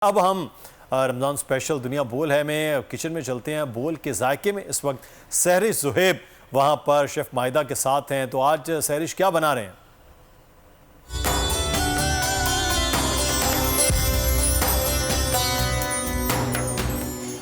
अब हम रमज़ान स्पेशल दुनिया बोल है में किचन में चलते हैं। बोल के जायके में इस वक्त सहरिश ज़ुहैब वहाँ पर शेफ़ माहिदा के साथ हैं। तो आज सहरिश क्या बना रहे हैं?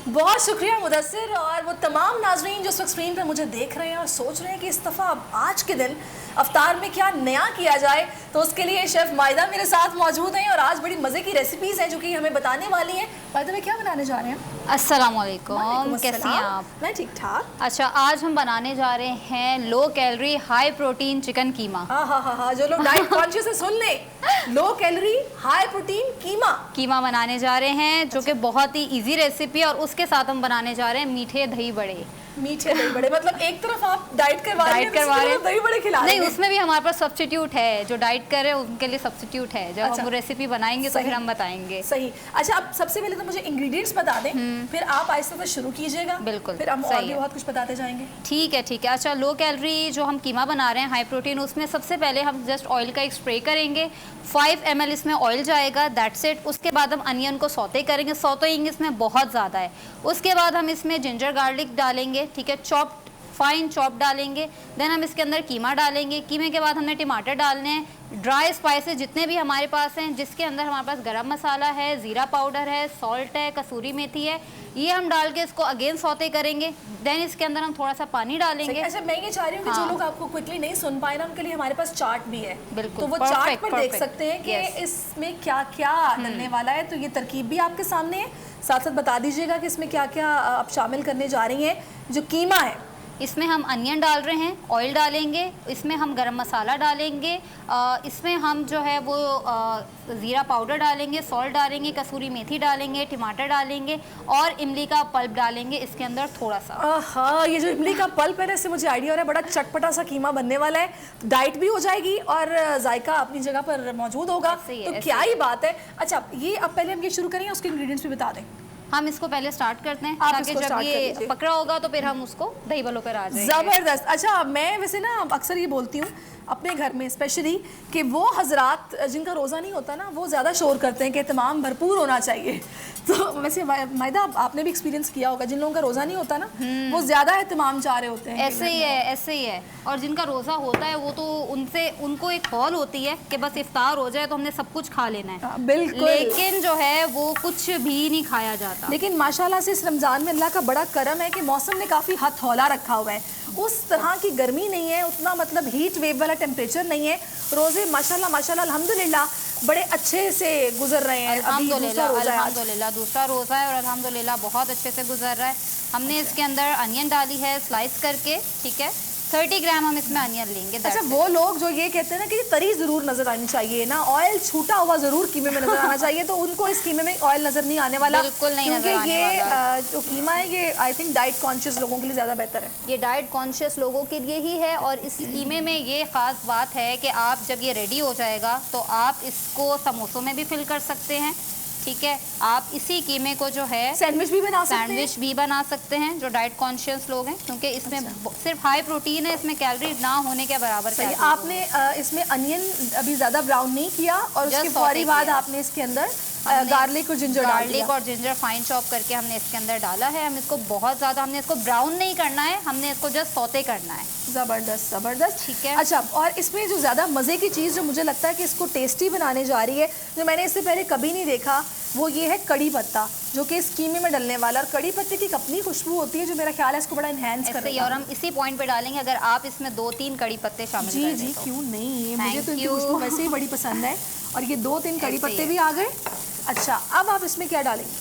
बहुत शुक्रिया मुदस्सिर और वो तमाम नाजरीन जो इस वक्त स्क्रीन पर मुझे देख रहे हैं और सोच रहे हैं कि इस दफ़ा आज के दिन अफ्तार में क्या नया किया जाए। तो उसके लिए शेफ़ माहिदा मेरे साथ मौजूद हैं और आज बड़ी मज़े की रेसिपीज़ हैं जो कि हमें बताने वाली हैं। माहिदा में क्या बनाने जा रहे हैं? अस्सलाम वालेकुम, कैसी हैं आप? मैं ठीक ठाक। अच्छा, आज हम बनाने जा रहे हैं low calorie high protein chicken keema. हाँ, जो लोग डाइट कॉन्शियस है सुन लें, low calorie high protein keema बनाने जा रहे हैं जो कि बहुत ही इजी रेसिपी है। और उसके साथ हम बनाने जा रहे हैं मीठे दही बड़े। मतलब एक तरफ आप डाइट करवा रहे हैं, दही बड़े खिला रहे हैं। नहीं, उसमें भी हमारे पास सब्स्टिट्यूट है, जो डाइट कर रहे हैं उनके लिए सब्स्टिट्यूट है। जब हम रेसिपी बनाएंगे तो फिर हम बताएंगे। सही। अच्छा, आप सबसे पहले तो मुझे इंग्रेडिएंट्स बता दें, फिर आप आहिस्ता से शुरू कीजिएगा। बिल्कुल, फिर हम और भी बहुत कुछ बताते जाएंगे। ठीक है। अच्छा, लो कैलोरी जो हम कीमा बना रहे हैं हाई प्रोटीन, उसमें सबसे पहले हम जस्ट ऑयल का एक स्प्रे करेंगे। 5 ml इसमें ऑयल जाएगा, दैट्स इट। उसके बाद हम अनियन को सौते करेंगे। सौतेइंग इसमें बहुत ज़्यादा है। उसके बाद हम इसमें जिंजर गार्लिक डालेंगे, ठीक है, चॉप्ड फाइन चॉप डालेंगे। देन हम इसके अंदर कीमा डालेंगे। कीमे के बाद हमने टमाटर डालने हैं। ड्राई स्पाइसेस जितने भी हमारे पास हैं, जिसके अंदर हमारे पास गरम मसाला है, ज़ीरा पाउडर है, सॉल्ट है, कसूरी मेथी है, ये हम डाल के इसको अगेन सौते करेंगे। देन इसके अंदर हम थोड़ा सा पानी डालेंगे। अच्छा, मैं ये चाह रही हूँ कि जो लोग आपको क्विकली नहीं सुन पाए ना, उनके लिए हमारे पास चार्ट भी है। बिल्कुल, तो वो चार्ट पर देख सकते हैं कि इसमें क्या क्या डलने वाला है। तो ये तरकीब भी आपके सामने है, साथ साथ बता दीजिएगा कि इसमें क्या क्या आप शामिल करने जा रही हैं। जो कीमा है इसमें हम अनियन डाल रहे हैं, ऑयल डालेंगे, इसमें हम गरम मसाला डालेंगे, इसमें हम जो है वो ज़ीरा पाउडर डालेंगे, सॉल्ट डालेंगे, कसूरी मेथी डालेंगे, टमाटर डालेंगे और इमली का पल्प डालेंगे इसके अंदर थोड़ा सा। हाँ, ये जो इमली का पल्प है ना, इससे मुझे आइडिया हो रहा है बड़ा चटपटा सा कीमा बनने वाला है। डाइट भी हो जाएगी और जायका अपनी जगह पर मौजूद होगा। तो क्या ही बात है। अच्छा, ये अब पहले हम ये शुरू करें, उसके इंग्रेडिएंट्स भी बता दें। हम इसको पहले स्टार्ट करते हैं ताकि जब ये पकड़ा होगा तो फिर हम उसको दही बलों पर आ जाएंगे। ज़बरदस्त। अच्छा, मैं वैसे ना अक्सर ये बोलती हूँ अपने घर में स्पेशली कि वो हजरात जिनका रोज़ा नहीं होता ना, वो ज़्यादा शोर करते हैं कि इत्माम भरपूर होना चाहिए। तो वैसे माहिदा आपने भी एक्सपीरियंस किया होगा, जिन लोगों का रोज़ा नहीं होता ना, वो ज़्यादा इत्माम चाह रहे होते हैं। ऐसे ही है। और जिनका रोज़ा होता है वो तो उनको एक हॉल होती है कि बस इफ्तार हो जाए तो हमने सब कुछ खा लेना है। बिल्कुल। लेकिन जो है वो कुछ भी नहीं खाया जाता। लेकिन माशाल्लाह से इस रमज़ान में अल्लाह का बड़ा करम है कि मौसम ने काफ़ी हथौला रखा हुआ है। उस तरह की गर्मी नहीं है, उतना मतलब हीट वेव वाला टेम्परेचर नहीं है। रोज़े माशाल्लाह अल्हम्दुलिल्लाह बड़े अच्छे से गुजर रहे हैं। अल्हम्दुलिल्लाह दूसरा रोज़ा है और अल्हम्दुलिल्लाह बहुत अच्छे से गुजर रहा है। हमने इसके अंदर अनियन डाली है स्लाइस करके, ठीक है, 30 ग्राम हम इसमें अनियन लेंगे। अच्छा, वो लोग जो ये कहते हैं ना कि तरी ज़रूर नज़र आनी चाहिए ना, ऑयल छूटा हुआ ज़रूर कीमे में नज़र आना चाहिए, तो उनको इस कीमे में ऑयल नज़र नहीं आने वाला। बिल्कुल नहीं नज़र आने वाला। ये जो कीमा है ये आई थिंक डाइट कॉन्शियस लोगों के लिए ज़्यादा बेहतर है। ये डाइट कॉन्शियस लोगों के लिए ही है। और इस कीमे में ये ख़ास बात है कि आप जब ये रेडी हो जाएगा तो आप इसको समोसों में भी फिल कर सकते हैं, ठीक है। आप इसी कीमे को जो है सैंडविच भी बना सकते हैं जो डाइट कॉन्शियस लोग हैं, क्योंकि इसमें सिर्फ हाई प्रोटीन है, इसमें कैलोरी ना होने के बराबर है। आपने इसमें अनियन अभी ज़्यादा ब्राउन नहीं किया और उसके फौरी बाद आपने इसके अंदर गार्लिक और जिंजर फाइन चॉप करके हमने इसके अंदर डाला है। हम इसको बहुत ज़्यादा हमने इसको ब्राउन नहीं करना है, हमने इसको जस्ट सौते करना है। ज़बरदस्त, ठीक है। अच्छा, और इसमें जो ज़्यादा मज़े की चीज़ जो मुझे लगता है कि इसको टेस्टी बनाने जा रही है, जो मैंने इससे पहले कभी नहीं देखा, वो ये है कड़ी पत्ता, जो कि इस कीमे में डलने वाला। और कड़ी पत्ते की अपनी खुशबू होती है जो मेरा ख्याल है इसको बड़ा इन्हेंस कर रही है। और हम इसी पॉइंट पे डालेंगे अगर आप इसमें 2-3 कड़ी पत्ते शामिल कर दें। जी, क्यों नहीं, मुझे तो इनकी खुशबू वैसे ही बड़ी पसंद है। और ये 2-3 कड़ी पत्ते भी आ गए। अच्छा, अब आप इसमें क्या डालेंगे?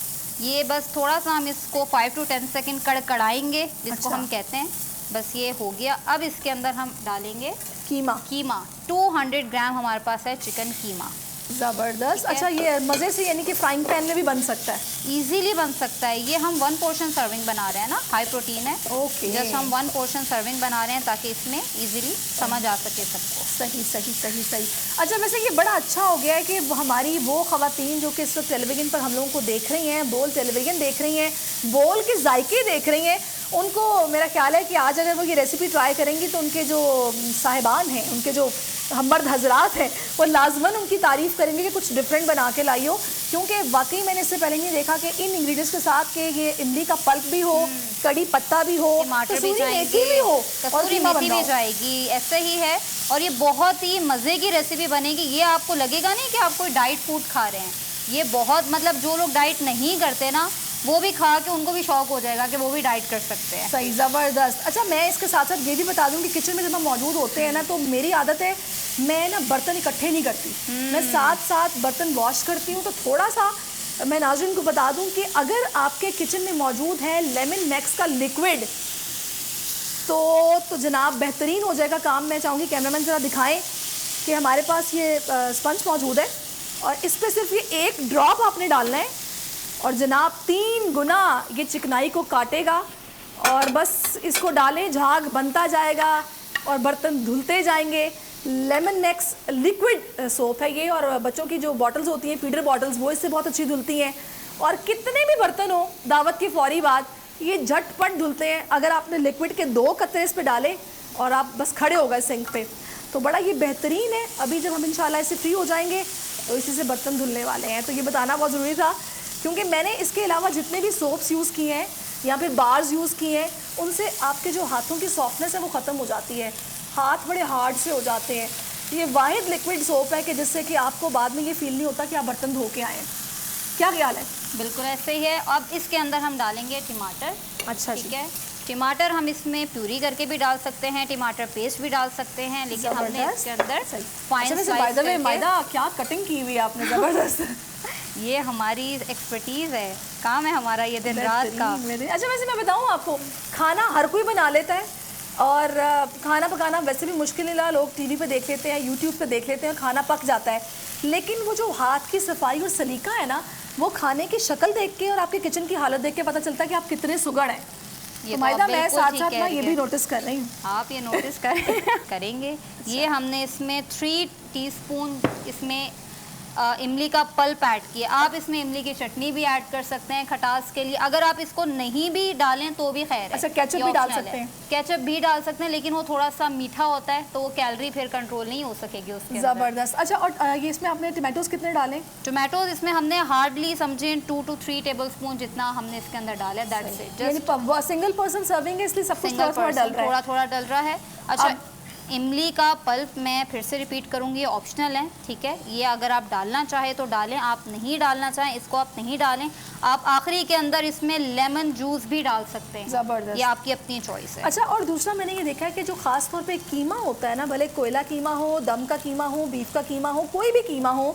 ये बस थोड़ा सा हम इसको 5 to 10 सेकेंड कड़ाएंगे, जिसको हम कहते हैं। बस ये हो गया। अब इसके अंदर हम डालेंगे कीमा 200 ग्राम हमारे पास है चिकन कीमा। ज़बरदस्त। अच्छा, ये मज़े से यानी कि फ्राइंग पैन में भी बन सकता है? इजीली बन सकता है। ये हम 1 पोर्शन सर्विंग बना रहे हैं ना, हाई प्रोटीन है। ओके, जस्ट हम 1 पोर्शन सर्विंग बना रहे हैं ताकि इसमें इजीली समझ आ सके सबको। सही। अच्छा, वैसे ये बड़ा अच्छा हो गया है कि हमारी वो ख़वातीन जो कि इस वक्त टेलीविज़न पर हम लोगों को देख रही हैं, बोल टेलीविज़न देख रही हैं, बोल के जायके देख रही हैं, उनको मेरा ख्याल है कि आज अगर वो ये रेसिपी ट्राई करेंगी तो उनके जो साहिबान हैं, उनके जो मर्द हजरात हैं वो लाजमन उनकी तारीफ़ करेंगे कि कुछ डिफरेंट बना के लाई हो, क्योंकि वाकई मैंने इससे पहले नहीं देखा कि इन इंग्रेडिएंट्स के साथ कि ये इमली का पल्प भी हो, कड़ी पत्ता भी हो, टमाटर भी कसूरी मेथी जाएंगे, भी हो और कसूरी कीमा बन मेथी रहा भी हो। जाएगी, ऐसे ही है। और ये बहुत ही मज़े की रेसिपी बनेगी। ये आपको लगेगा नहीं कि आप कोई डाइट फूड खा रहे हैं। ये बहुत मतलब जो लोग डाइट नहीं करते ना, वो भी खा के उनको भी शौक हो जाएगा कि वो भी डाइट कर सकते हैं। सही, ज़बरदस्त। अच्छा, मैं इसके साथ साथ ये भी बता दूं कि किचन में जब हम मौजूद होते हैं ना, तो मेरी आदत है मैं ना बर्तन इकट्ठे नहीं करती, मैं साथ साथ बर्तन वॉश करती हूँ। तो थोड़ा सा मैं नाज़रीन को बता दूं कि अगर आपके किचन में मौजूद है लेमन मैक्स का लिक्विड तो जनाब बेहतरीन हो जाएगा काम। मैं चाहूँगी कैमरामैन ज़रा दिखाएं कि हमारे पास ये स्पंज मौजूद है और इस पर सिर्फ ये एक ड्रॉप आपने डालना है और जनाब 3 गुना ये चिकनाई को काटेगा। और बस इसको डालें, झाग बनता जाएगा और बर्तन धुलते जाएंगे। लेमन मैक्स लिक्विड सोप है ये, और बच्चों की जो बॉटल्स होती हैं, फीडर बॉटल्स, वो इससे बहुत अच्छी धुलती हैं। और कितने भी बर्तन हो दावत की फौरी बाद ये झटपट धुलते हैं। अगर आपने लिक्विड के 2 कतरे इस पे डाले और आप बस खड़े हो गए सिंक पे, तो बड़ा ये बेहतरीन है। अभी जब हम इंशाल्लाह इससे फ्री हो जाएंगे तो इसी से बर्तन धुलने वाले हैं। तो ये बताना बहुत ज़रूरी था, क्योंकि मैंने इसके अलावा जितने भी सोप्स यूज़ किए हैं या फिर बार्स यूज़ किए हैं, उनसे आपके जो हाथों की सॉफ्टनेस है वो ख़त्म हो जाती है, हाथ बड़े हार्ड से हो जाते हैं। ये वाहिद लिक्विड सोप है कि जिससे कि आपको बाद में ये फील नहीं होता कि आप बर्तन धो के आएँ। क्या ख्याल है? बिल्कुल ऐसे ही है। अब इसके अंदर हम डालेंगे टमाटर। अच्छा, ठीक है, टमाटर हम इसमें प्यूरी करके भी डाल सकते हैं, टमाटर पेस्ट भी डाल सकते हैं, लेकिन हमने इसके अंदर फाइन स्लाइस करके। मायदा क्या कटिंग की हुई है आपने, ज़बरदस्त। ये हमारी एक्सपर्टीज़ है, काम है हमारा ये दिन रात का। अच्छा, वैसे मैं बताऊँ आपको, खाना हर कोई बना लेता है और खाना पकाना वैसे भी मुश्किल नहीं, लोग टीवी पे देख लेते हैं, यूट्यूब पे देख लेते हैं और खाना पक जाता है। लेकिन वो जो हाथ की सफाई और सलीका है ना, वो खाने की शक्ल देख के और आपके किचन की हालत देख के पता चलता है कि आप कितने सुगड़ हैं। ये तो मायदा, मैं बिल्कुल साथ ठीक साथ कह ना रही ये है। भी नोटिस कर रही हूँ। आप ये नोटिस करेंगे। ये हमने इसमें 3 टीस्पून इसमें इमली का पल्प ऐड किया। आप इसमें इमली की चटनी भी ऐड कर सकते हैं खटास के लिए। अगर आप इसको नहीं भी डालें तो भी खैर है। अच्छा, केचप भी डाल सकते हैं? केचप भी डाल सकते हैं, लेकिन वो थोड़ा सा मीठा होता है तो वो कैलोरी फिर कंट्रोल नहीं हो सकेगी उसके अंदर। ज़बरदस्त। अच्छा, और ये इसमें आपने टमाटोज कितने डालें? टोमेटोज इसमें हमने हार्डली समझें 2 to 3 टेबलस्पून जितना हमने इसके अंदर डाला है। That's it. यानी सिंगल पर्सन सर्विंग है, इसलिए सब कुछ थोड़ा थोड़ा डल रहा है। थोड़ा थोड़ा डल रहा है। अच्छा, इमली का पल्प मैं फिर से रिपीट करूँगी, ये ऑप्शनल है, ठीक है। ये अगर आप डालना चाहें तो डालें, आप नहीं डालना चाहें इसको आप नहीं डालें। आप आखिरी के अंदर इसमें लेमन जूस भी डाल सकते हैं। ज़बरदस्त। ये आपकी अपनी चॉइस है। अच्छा, और दूसरा मैंने ये देखा है कि जो ख़ास तौर पे कीमा होता है ना, भले कोयला कीमा हो, दम का कीमा हो, बीफ का कीमा हो, कोई भी कीमा हो,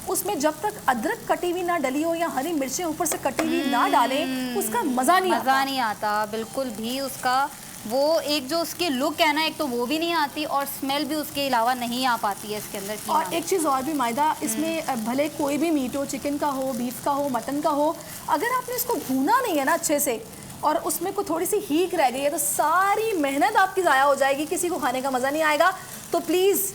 उसमें जब तक अदरक कटी हुई ना डली हो या हरी मिर्चें ऊपर से कटी हुई ना डालें, उसका मज़ा नहीं आता बिल्कुल भी। उसका वो एक जो उसकी लुक है ना, एक तो वो भी नहीं आती और स्मेल भी उसके अलावा नहीं आ पाती है इसके अंदर। और एक चीज़ और भी मायदा, इसमें भले कोई भी मीट हो, चिकन का हो, बीफ का हो, मटन का हो, अगर आपने इसको भूना नहीं है ना अच्छे से और उसमें कोई थोड़ी सी हीक रह गई है तो सारी मेहनत आपकी ज़ाया हो जाएगी, किसी को खाने का मज़ा नहीं आएगा। तो प्लीज़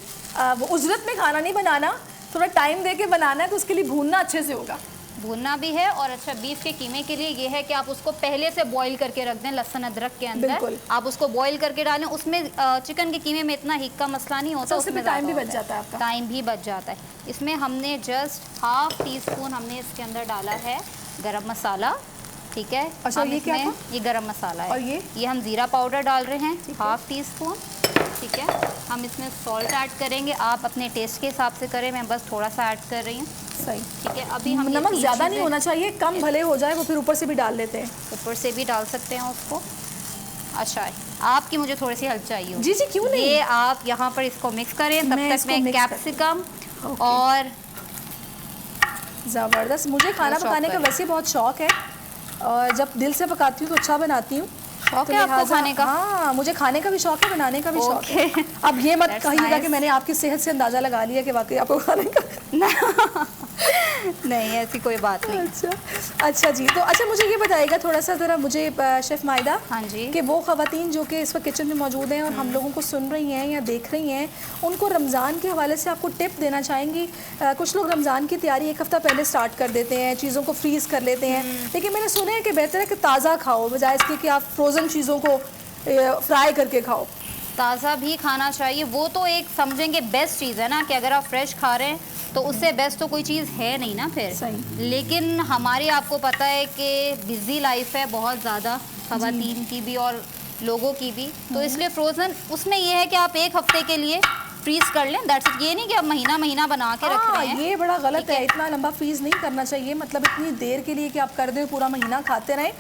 वो उजरत में खाना नहीं बनाना, थोड़ा टाइम दे के बनाना है, तो उसके लिए भूनना अच्छे से होगा। भूनना भी है। और अच्छा, बीफ के कीमे के लिए ये है कि आप उसको पहले से बॉईल करके रख दें लहसुन अदरक के अंदर। आप उसको बॉईल करके डालें। उसमें चिकन के कीमे में इतना हीक का मसला नहीं होता, उसमें टाइम भी बच जाता है आपका। टाइम भी बच जाता है। इसमें हमने जस्ट 1/2 टीस्पून हमने इसके अंदर डाला है गरम मसाला, ठीक है। अच्छा, ये क्या था? ये गरम मसाला है। और ये हम ज़ीरा पाउडर डाल रहे हैं 1/2 टीस्पून, ठीक है। हम इसमें सॉल्ट ऐड करेंगे, आप अपने टेस्ट के हिसाब से करें, मैं बस थोड़ा सा ऐड कर रही हूँ। सही, ठीक है। अभी हम नमक ज़्यादा नहीं होना चाहिए, कम भले हो जाए, वो फिर ऊपर से भी डाल लेते हैं। ऊपर से भी डाल सकते हैं उसको। अच्छा, आपकी मुझे थोड़ी सी हेल्प चाहिए। जी जी, क्यों नहीं। ये आप यहाँ पर इसको मिक्स करें, तब तक मैं कैप्सिकम और ज़बरदस्त। मुझे खाना पकाने का वैसे बहुत शौक़ है और जब दिल से पकाती हूँ तो अच्छा बनाती हूँ। शौक है आपको खाने का? हाँ, मुझे खाने का भी शौक है, बनाने का भी शौक है। अब ये मत कहिएगा कि मैंने आपकी सेहत से अंदाज़ा लगा लिया कि वाकई आपको खाने का नहीं, ऐसी कोई बात नहीं। अच्छा जी, तो अच्छा मुझे ये बताइएगा थोड़ा सा ज़रा मुझे शेफ़ मायदा, हाँ जी, कि वो ख़वातीन जो कि इस वक्त किचन में मौजूद हैं और हम लोगों को सुन रही हैं या देख रही हैं, उनको रमज़ान के हवाले से आपको टिप देना चाहेंगी। कुछ लोग रमज़ान की तैयारी 1 हफ़्ता पहले स्टार्ट कर देते हैं, चीज़ों को फ्रीज़ कर लेते हैं, लेकिन मैंने सुना है कि बेहतर है कि ताज़ा खाओ बजाय इसके कि आप फ्रोज़न चीज़ों को फ्राई करके खाओ। ताज़ा भी खाना चाहिए। वो तो एक समझेंगे बेस्ट चीज़ है ना, कि अगर आप फ्रेश खा रहे हैं तो उससे बेस्ट तो कोई चीज़ है नहीं ना फिर। सही। लेकिन हमारी आपको पता है कि बिजी लाइफ है बहुत ज़्यादा, ख़वातीन की भी और लोगों की भी, तो इसलिए फ्रोज़न उसमें ये है कि आप एक हफ्ते के लिए फ्रीज कर लें, दैट्स इट। ये नहीं कि आप महीना महीना बना के रख रहे हैं, ये बड़ा गलत है, इतना लंबा फ्रीज नहीं करना चाहिए, मतलब इतनी देर के लिए कि आप कर दें, पूरा महीना खाते रहें।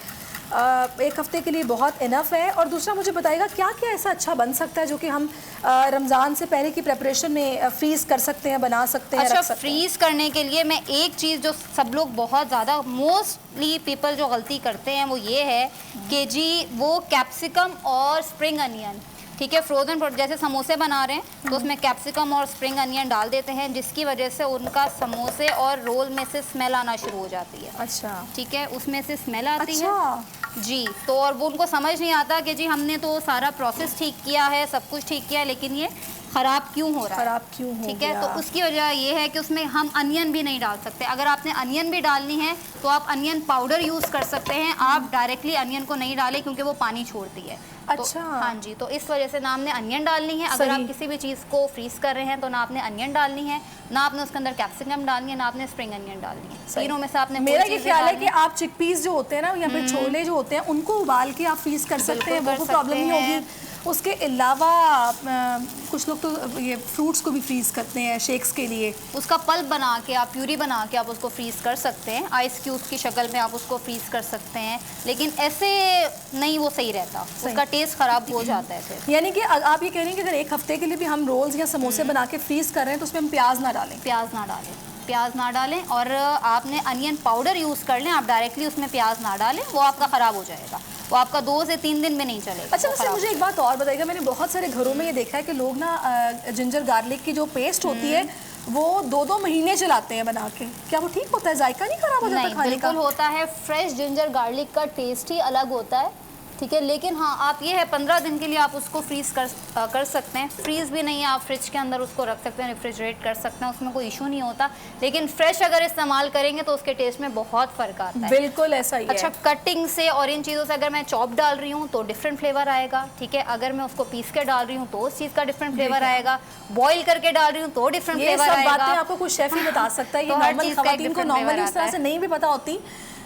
एक हफ्ते के लिए बहुत इनफ है। और दूसरा मुझे बताइएगा क्या क्या ऐसा अच्छा बन सकता है जो कि हम रमज़ान से पहले की प्रेपरेशन में फ्रीज़ कर सकते हैं, बना सकते हैं, अच्छा, रख सकते हैं? फ्रीज करने के लिए मैं एक चीज़ जो सब लोग बहुत ज़्यादा मोस्टली पीपल जो गलती करते हैं वो ये है कि जी वो कैप्सिकम और स्प्रिंग अनियन, ठीक है, फ्रोजन जैसे समोसे बना रहे हैं तो उसमें कैप्सिकम और स्प्रिंग अनियन डाल देते हैं, जिसकी वजह से उनका समोसे और रोल में से स्मेल आना शुरू हो जाती है। अच्छा, ठीक है, उसमें से स्मेल आती अच्छा। है जी। तो और वो उनको समझ नहीं आता कि जी हमने तो सारा प्रोसेस ठीक किया है, सब कुछ ठीक किया है, लेकिन ये ख़राब क्यों हो रहा है, खराब क्यों हो ठीक है। गया? तो उसकी वजह ये है कि उसमें हम अनियन भी नहीं डाल सकते। अगर आपने अनियन भी डालनी है तो आप अनियन पाउडर यूज़ कर सकते हैं, आप डायरेक्टली अनियन को नहीं डालें क्योंकि वो पानी छोड़ती है। अच्छा। तो हाँ जी, तो इस वजह से ना आपने अनियन डालनी है। अगर सही। आप किसी भी चीज़ को फ्रीज कर रहे हैं तो ना आपने अनियन डालनी है, ना आपने उसके अंदर कैप्सिकम डालनी है, ना आपने स्प्रिंग अनियन डालनी है। तीनों में से आपने मेरा कोई ये चीज़ ख्याल है डालनी कि आप चिकपीस जो होते हैं ना या फिर छोले जो होते हैं उनको उबाल के आप फ्रीज कर सकते हैं, वो कर कोई प्रॉब्लम नहीं सकते होगी। उसके अलावा कुछ लोग तो ये फ्रूट्स को भी फ्रीज करते हैं शेक्स के लिए। उसका पल्प बना के आप प्यूरी बना के आप उसको फ्रीज़ कर सकते हैं, आइस क्यूब्स की शक्ल में आप उसको फ्रीज़ कर सकते हैं, लेकिन ऐसे नहीं वो सही रहता, उसका टेस्ट ख़राब हो जाता है फिर। यानी कि आप ये कह रहे हैं कि अगर एक हफ्ते के लिए भी हम रोल्स या समोसे बना के फ्रीज कर रहे हैं तो उसमें हम प्याज ना डालें? प्याज ना डालें, प्याज ना डालें, और आपने अनियन पाउडर यूज़ कर लें, आप डायरेक्टली उसमें प्याज ना डालें, वो आपका ख़राब हो जाएगा, वो आपका 2 से 3 दिन में नहीं चलेगा। अच्छा, वैसे मुझे एक बात और बताइएगा, मैंने बहुत सारे घरों में ये देखा है कि लोग ना जिंजर गार्लिक की जो पेस्ट होती है वो 2-2 महीने चलाते हैं बना के। क्या वो ठीक होता है? जायका नहीं खराब हो जाता नहीं, खाने का? बिल्कुल होता है। फ्रेश जिंजर गार्लिक का टेस्ट ही अलग होता है, ठीक है। लेकिन हाँ, आप ये है 15 दिन के लिए आप उसको फ्रीज कर सकते हैं। फ्रीज भी नहीं है, आप फ्रिज के अंदर उसको रख सकते हैं, रेफ्रिजरेट कर सकते हैं, उसमें कोई इशू नहीं होता। लेकिन फ्रेश अगर इस्तेमाल करेंगे तो उसके टेस्ट में बहुत फ़र्क आता है। बिल्कुल ऐसा ही है। अच्छा, कटिंग से और इन चीज़ों से अगर मैं चॉप डाल रही हूँ तो डिफरेंट फ्लेवर आएगा, ठीक है। अगर मैं उसको पीस के डाल रही हूँ तो उस चीज़ का डिफरेंट फ्लेवर आएगा, बॉईल करके डाल रही हूँ तो डिफरेंट ये फ्लेवर सब आएगा। बातें आपको कुछ शेफ ही बता सकता है, ये तो हर नॉर्मल चीज़ का एक खवातीन को different नॉर्मली flavor इस तरह आता से है। नहीं भी पता होती।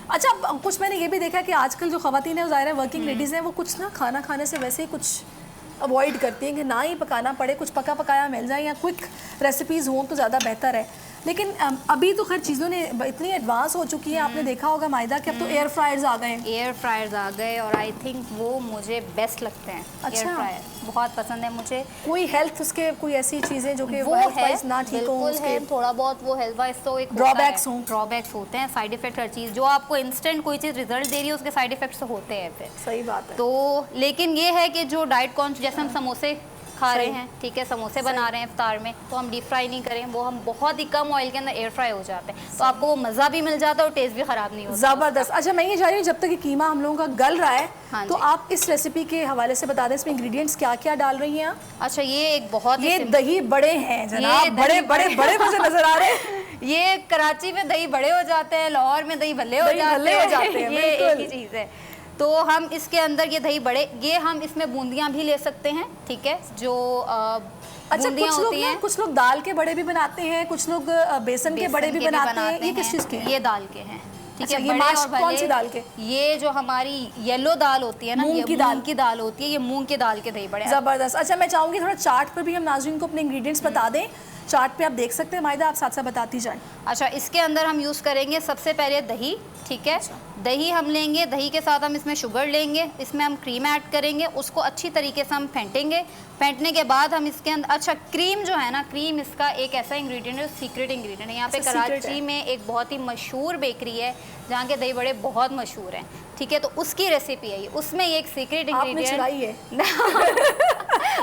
अच्छा, कुछ मैंने ये भी देखा कि आजकल जो खवातीन है, ज़ाहिर है वर्किंग लेडीज़ हैं, वो कुछ ना खाना खाने से वैसे ही कुछ अवॉइड करती हैं कि ना ही पकाना पड़े, कुछ पका पकाया मिल जाए या क्विक रेसिपीज़ हों तो ज़्यादा बेहतर है। लेकिन अभी तो खैर चीज़ों ने इतनी एडवांस हो चुकी है, आपने देखा होगा मायदा कि अब तो एयर फ्रायर्स आ गए हैं। एयर फ्रायर्स आ गए और आई थिंक वो मुझे बेस्ट लगते हैं। अच्छा। एयर फ्रायर बहुत पसंद है मुझे। कोई हेल्थ उसके कोई ऐसी चीज़ें जो कि वो हेल्थ है, वाइज ना ठीक हो, बिल्कुल है, थोड़ा बहुत वो हेल्थ वाइज तो एक Drawbacks हों। ड्रॉबैक्स होते हैं, साइड इफेक्ट हर चीज़ जो आपको इंस्टेंट कोई चीज़ रिजल्ट दे रही है उसके साइड इफेक्ट्स तो होते हैं फिर। सही बात है। तो लेकिन ये है कि जो डाइट कॉन्शियस, जैसे हम समोसे खा रहे हैं, ठीक है, समोसे बना रहे हैं इफ्तार में, तो हम डीप फ्राई नहीं करें, वो हम बहुत ही कम ऑयल के अंदर एयर फ्राई हो जाते हैं, तो आपको वो मज़ा भी मिल जाता है और टेस्ट भी ख़राब नहीं होता। ज़बरदस्त। अच्छा, मैं ये जा रही हूँ जब तक कि कीमा हम लोगों का गल रहा है, हाँ तो जी। आप इस रेसिपी के हवाले से बता दें इसमें इंग्रेडिएंट्स क्या क्या डाल रही हैं आप? अच्छा, ये एक बहुत ही ये simple- दही बड़े हैं जनाब, ये बड़े दही बड़े बड़े मुझे नजर आ रहे हैं। ये कराची में दही बड़े हो जाते हैं, लाहौर में दही भल्ले हो दही जाते भल्ले हैं, हो जाते हैं, ये एक बिल्कुल। ही चीज़ है। तो हम इसके अंदर ये दही बड़े, ये हम इसमें बूंदियाँ भी ले सकते हैं, ठीक है, जो अच्छा, बूंदियाँ कुछ लोग होती ना हैं, कुछ लोग दाल के बड़े भी बनाते हैं, कुछ लोग बेसन के बड़े भी बनाते हैं। ये किस चीज़ के हैं? ये दाल के हैं, ठीक अच्छा, है। ये बड़े माश और भले, कौन सी दाल के? ये जो हमारी येलो दाल होती है ना, मूंग ये की दाल। मूंग की दाल होती है, ये मूंग की दाल के दही बड़े हैं। ज़बरदस्त। अच्छा, मैं चाहूँगी थोड़ा चार्ट पर भी हम नाज़रीन को अपने इंग्रेडिएंट्स बता दें। चार्ट पे आप देख सकते हैं, मायदा आप साथ साथ बताती जाएं। अच्छा, इसके अंदर हम यूज़ करेंगे सबसे पहले दही, ठीक है। दही हम लेंगे, दही के साथ हम इसमें शुगर लेंगे, इसमें हम क्रीम ऐड करेंगे, उसको अच्छी तरीके से हम फेंटेंगे। फेंटने के बाद हम इसके अंदर, अच्छा, क्रीम जो है ना, क्रीम इसका एक ऐसा इंग्रेडिएंट है, सीक्रेट इंग्रेडिएंट है। यहाँ पे अच्छा, secret कराची है। में एक बहुत ही मशहूर बेकरी है जहाँ के दही बड़े बहुत मशहूर हैं, ठीक है। तो उसकी रेसिपी है ये, उसमें ये एक सीक्रेट आपने चुराई इंग्रेडिएंट है।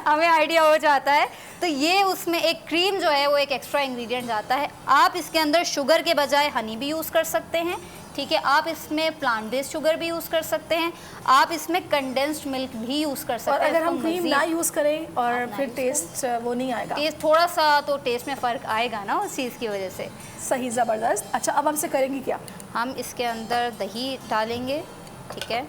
हमें आइडिया हो जाता है। तो ये उसमें एक क्रीम जो है वो एक एक्स्ट्रा इंग्रेडिएंट जाता है। आप इसके अंदर शुगर के बजाय हनी भी यूज़ कर सकते हैं, ठीक है। आप इसमें प्लांट बेस्ड शुगर भी यूज़ कर सकते हैं, आप इसमें कंडेंस्ड मिल्क भी यूज़ कर सकते और हैं। अगर हम इसको क्रीम मज़ीद ना यूज़ करें और ना फिर use टेस्ट वो नहीं आएगा। टेस्ट थोड़ा सा तो टेस्ट में फ़र्क आएगा ना उस चीज़ की वजह से। सही, ज़बरदस्त। अच्छा, अब हमसे करेंगी क्या? हम इसके अंदर दही डालेंगे, ठीक है।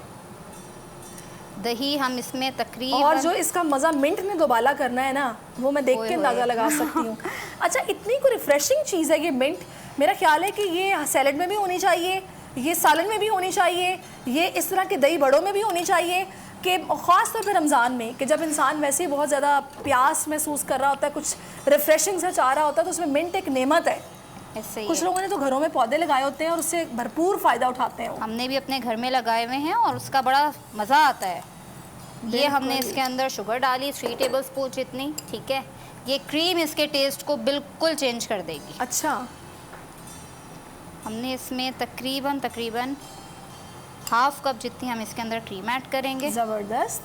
दही हम इसमें तकरीबन, और जो इसका मज़ा मिंट ने दोबाला करना है ना, वो मैं देख के अंदाज़ा लगा सकती हूँ। अच्छा, इतनी कोई रिफ्रेशिंग चीज़ है ये मिंट, मेरा ख्याल है कि ये सैलड में भी होनी चाहिए, ये सालन में भी होनी चाहिए, ये इस तरह के दही बड़ों में भी होनी चाहिए, कि ख़ास तौर पे रमज़ान में, कि जब इंसान वैसे ही बहुत ज़्यादा प्यास महसूस कर रहा होता है, कुछ रिफ्रेशिंग सा चाह रहा होता है, तो उसमें मिंट एक नेमत है। ऐसे ही कुछ है। लोगों ने तो घरों में पौधे लगाए होते हैं और उससे भरपूर फ़ायदा उठाते हैं वो। हमने भी अपने घर में लगाए हुए हैं और उसका बड़ा मज़ा आता है। ये हमने इसके अंदर शुगर डाली 3 टेबल स्पून जितनी, ठीक है। ये क्रीम इसके टेस्ट को बिल्कुल चेंज कर देगी। अच्छा, हमने इसमें तकरीबन हाफ कप जितनी हम इसके अंदर क्रीम ऐड करेंगे, ज़बरदस्त।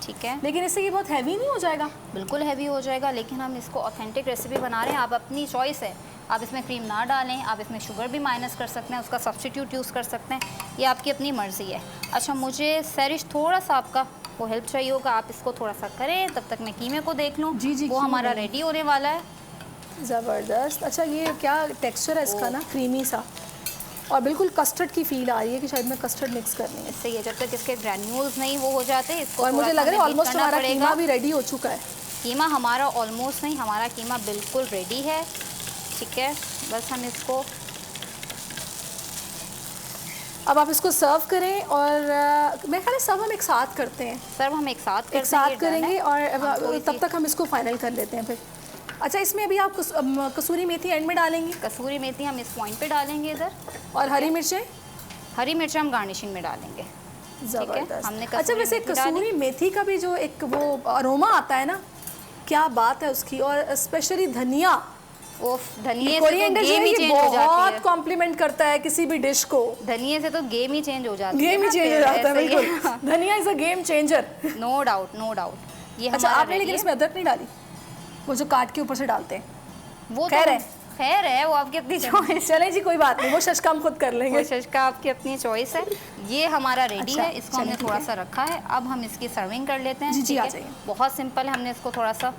ठीक है। लेकिन इससे ये बहुत हैवी नहीं हो जाएगा? बिल्कुल हैवी हो जाएगा, लेकिन हम इसको ऑथेंटिक रेसिपी बना रहे हैं। आप अपनी चॉइस है, आप इसमें क्रीम ना डालें, आप इसमें शुगर भी माइनस कर सकते हैं, उसका सब्स्टिट्यूट यूज़ कर सकते हैं, ये आपकी अपनी मर्ज़ी है। अच्छा, मुझे सैरिश थोड़ा सा आपका वो हेल्प चाहिए होगा, आप इसको थोड़ा सा करें, तब तक मैं कीमे को देख लूँ। जी जी, वो हमारा रेडी होने वाला है। ज़बरदस्त। अच्छा, ये क्या टेक्सचर है इसका ना, क्रीमी सा, और बिल्कुल कस्टर्ड की फील आ रही है कि शायद मैं कस्टर्ड मिक्स करनी है। इससे ये जब तक इसके ग्रैन्यूल्स नहीं वो हो जाते, इसको और मुझे लग रहा है ऑलमोस्ट हमारा पड़ेगा। कीमा भी रेडी हो चुका है। कीमा हमारा ऑलमोस्ट नहीं, हमारा कीमा बिल्कुल रेडी है, ठीक है। बस हम इसको अब आप इसको सर्व करें, और मेरे ख्याल है सब हम एक साथ करते हैं, सर्व हम एक साथ करेंगे, और कोई तब तक हम इसको फाइनल कर लेते हैं फिर। अच्छा, इसमें अभी आप कसूरी मेथी एंड में डालेंगी? कसूरी मेथी हम इस पॉइंट पे डालेंगे इधर, और हरी मिर्चें? हरी मिर्च हम गार्निशिंग में डालेंगे। ज़बरदस्त। हमने अच्छा, कसूरी वैसे मेथी डाली। कसूरी मेथी का भी जो एक वो अरोमा आता है ना, क्या बात है उसकी, और स्पेशली धनिया, धनिए से तो कोरिएंडर जो गेम है ही ये चेंज हो जाती बहुत है। कॉम्प्लीमेंट करता है किसी भी डिश को। धनिए से तो गेम ही चेंज हो जाती है। गेम ही चेंज हो जाता है, बिल्कुल। Dhaniya is a game changer. No doubt, no doubt. ये अच्छा, हमारा आपने लेकिन ready इसमें अदरक नहीं डाली, वो जो काट के ऊपर से डालते हैं? है। वो खैर तो है। खैर है, वो आपकी अपनी चॉइस। चलें जी, कोई बात नहीं, वो शश काम खुद कर लेंगे। का आपकी अपनी चॉइस है। ये हमारा रेडी अच्छा, है, इसको हमने चलिए, ठीक थोड़ा है। सा रखा है। अब हम इसकी सर्विंग कर लेते हैं। जी, जी, ठीक आ है? जाइए। बहुत सिंपल है, हमने इसको थोड़ा सा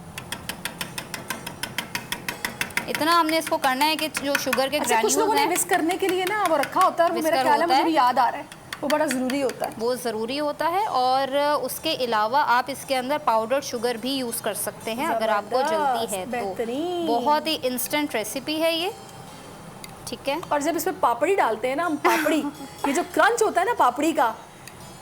इतना हमने इसको करना है कि जो शुगर के अच्छा, कुछ लोगों ग्रैन्यूल्स ने हैं विस्क करने के लिए ना वो रखा होता है, और वो मेरा विस्कर ख्याल है होता मुझे है। भी याद आ रहा है, वो बड़ा ज़रूरी होता है। वो ज़रूरी होता है। और उसके अलावा आप इसके अंदर पाउडर शुगर भी यूज़ कर सकते हैं अगर आपको जल्दी है तो। बेहतरीन। बहुत ही इंस्टेंट रेसिपी है ये, ठीक है। और जब इसमें पापड़ी डालते हैं ना हम, पापड़ी ये जो क्रंच होता है ना पापड़ी का,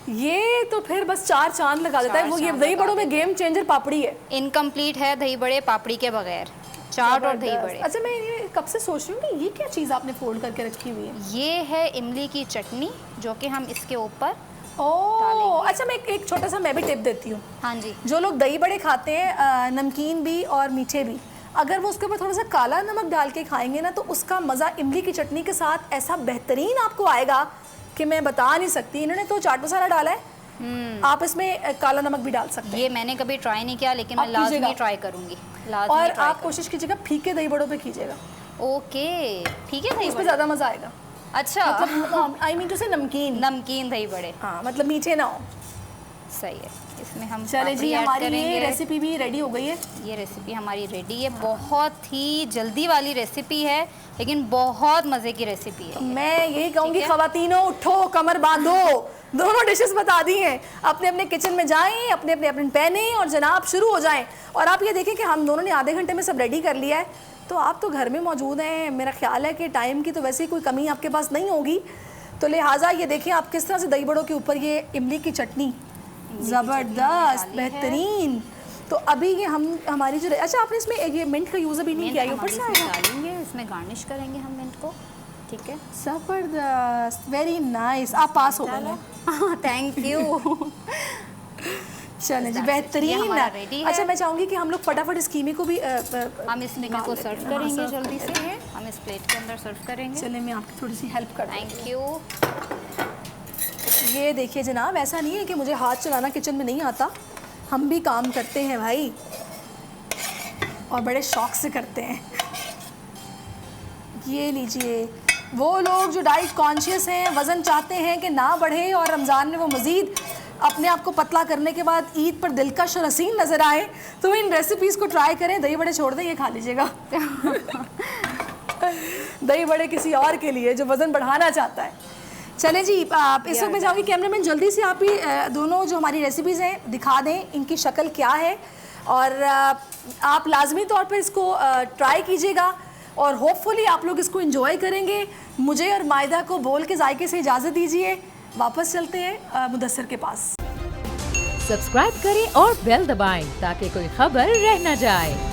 ये तो फिर बस 4 चांद लगा देता है। वो ये दही बड़ों में गेम चेंजर पापड़ी है। इनकम्प्लीट है दही बड़े पापड़ी के बगैर, चाट और दही बड़े। अच्छा, मैं ये कब से सोच रही हूँ कि ये क्या चीज़ आपने फोल्ड करके रखी हुई है? ये है इमली की चटनी, जो कि हम इसके ऊपर ओह, अच्छा, मैं एक छोटा सा मैं भी टिप देती हूँ। हाँ जी, जो लोग दही बड़े खाते हैं, नमकीन भी और मीठे भी, अगर वो उसके ऊपर थोड़ा सा काला नमक डाल के खाएंगे ना, तो उसका मज़ा इमली की चटनी के साथ ऐसा बेहतरीन आपको आएगा कि मैं बता नहीं सकती। इन्होंने तो चाट मसाला डाला है, आप इसमें काला नमक भी डाल सकते हैं। ये मैंने कभी ट्राई नहीं किया, लेकिन मैं आप कीजिएगा। लाजमी ट्राई करूँगी। और आप कोशिश कीजिएगा फीके दही बड़ों पे कीजिएगा, ओके, ठीक है। दही उसमें बड़े, ज़्यादा मज़ा आएगा। अच्छा, मतलब आई मीन टू से नमकीन, नमकीन दही बड़े, हाँ, मतलब मीठे ना हो। सही है। इसमें हम चले जी, पापड़ी ऐड हमारी ये करेंगे। रेसिपी भी रेडी हो गई है। ये रेसिपी हमारी रेडी है। बहुत ही जल्दी वाली रेसिपी है, लेकिन बहुत मज़े की रेसिपी है। मैं यही कहूँगी, ठीक है। खवातीनों उठो, कमर बांधो, दोनों डिशेस बता दी हैं, अपने अपने किचन में जाएं, अपने अपने अपने पहने और जनाब शुरू हो जाएं। और आप ये देखें कि हम दोनों ने आधे घंटे में सब रेडी कर लिया है, तो आप तो घर में मौजूद हैं। मेरा ख्याल है कि टाइम की तो वैसे ही कोई कमी आपके पास नहीं होगी, तो लिहाजा ये देखिए आप किस तरह से दही बड़ों के ऊपर ये इमली की चटनी, ज़बरदस्त, बेहतरीन। तो अभी ये हमारी जो, अच्छा, आपने इसमें ये मिंट का यूज़ अभी नहीं किया, ऊपर से आएगा, डालेंगे, इसमें गार्निश करेंगे हम मिंट को, ठीक है। ज़बरदस्त, वेरी नाइस। आप पास हो गए। Thank you. चलें जी, ये बेहतरीन। हमारा ready है। अच्छा, मैं चाहूँगी कि हम लोग फटाफट इस कीमे को भी हम इस मीट को सर्व करेंगे जल्दी से। हम इस प्लेट के अंदर सर्व करेंगे। चले, मैं आपकी थोड़ी सी हेल्प कर दूँ। Thank you. ये देखिए जनाब, ऐसा नहीं है कि मुझे हाथ चलाना किचन में नहीं आता, हम भी काम करते हैं भाई, और बड़े शौक से करते हैं। ये लीजिए, वो लोग जो डाइट कॉन्शियस हैं, वज़न चाहते हैं कि ना बढ़े, और रमज़ान में वो मज़ीद अपने आप को पतला करने के बाद ईद पर दिलकश और हसीन नज़र आए, तो इन रेसिपीज़ को ट्राई करें। दही बड़े छोड़ दें, ये खा लीजिएगा। दही बड़े किसी और के लिए जो वज़न बढ़ाना चाहता है। चलें जी, आप इस वक्त मैं चाहूँगी कैमरामैन जल्दी से आप ही दोनों जो हमारी रेसिपीज़ हैं दिखा दें, इनकी शक्ल क्या है, और आप लाजमी तौर पर इसको ट्राई कीजिएगा और होपफुली आप लोग इसको एंजॉय करेंगे। मुझे और मायदा को बोल के जायके से इजाज़त दीजिए, वापस चलते हैं मुदस्सर के पास। सब्सक्राइब करें और बेल दबाएं ताकि कोई खबर रह न जाए।